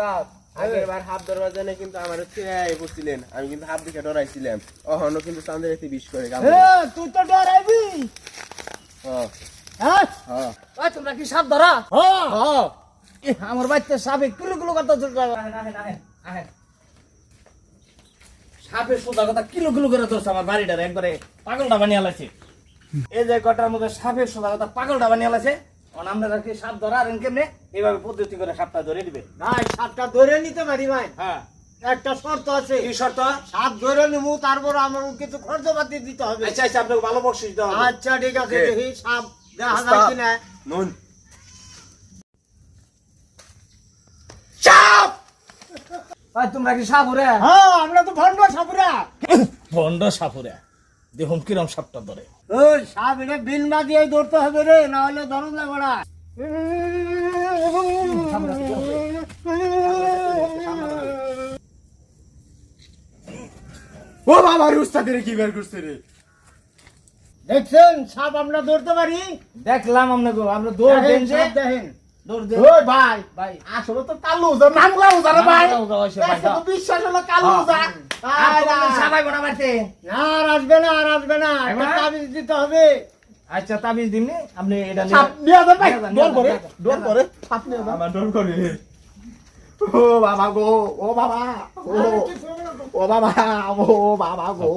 ওস্তাদ আগের বার হাফ ধরার জন্য কিন্তু আমার ছিড়াই পড়ছিলেন আমি কিন্তু হাফ দিকে ডরাইছিলাম ওহনো কিন্তু চাঁদের এতে বিষ করে তুই তো ডরাইবি হ্যাঁ হ্যাঁ হ্যাঁ ওই তোমরা কি সাপ ধরা হ্যাঁ আমার বাচ্চা সাপে কিলো কিলো কথা সাপের সোজা কথা কিলো কিলো করে ধরছে আমার বাড়িটার একবারে পাগলটা বানিয়ে আলাইছে এই যে কটার মধ্যে সাপের সোজা কথা পাগলটা বানিয়ে আলাইছে আমরা কি সাপ ধরা আর কেমনে এইভাবে পদ্ধতি করে সাপটা ধরে দিবে ভাই সাপটা ধরে নিতে পারি ভাই হ্যাঁ একটা শর্ত আছে কি শর্ত সাপ ধরে নিবো তারপর আমার কিছু খরচপাতি দিতে হবে আচ্ছা আচ্ছা আপনাকে ভালো বকশিস দাও আচ্ছা ঠিক আছে দেখি সাপ দেখা যায় ওস্তাদ, কিনা নুন ভাই তোমরা কি সাপুরে হ্যাঁ আমরা তো ভন্ড সাপুরা ভন্ড সাপুরে দেখুন কিরম সাপটা ধরে ওই সাপ এটা বিন না দিয়ে ধরতে হবে রে না হলে ধরো না বড়া ও বাবা রে উস্তাদ রে কি বের করছে রে দেখছেন সাপ আমরা ধরতে পারি দেখলাম আমরা দৌড় দেন যে দেখেন দৌড় দেন ওই ভাই ভাই আসলে তো কালো উজা নামলা উজা রে ভাই ভাই তো বিশ্বাস হলো কালো উজা সাবাই বড় মারতে আর আসবে না আর আসবে না একটা তাবিজ দিতে হবে আচ্ছা তাবিজ দিমনি আপনি এটা সাপ নিয়ে যান ভাই নিয়ে যান, ডর করে নিয়ে যান, ডর নিয়ে করে সাপ নিয়ে যান আমার ডর করে ও বাবা গো ও বাবা ও বাবা ও বাবা গো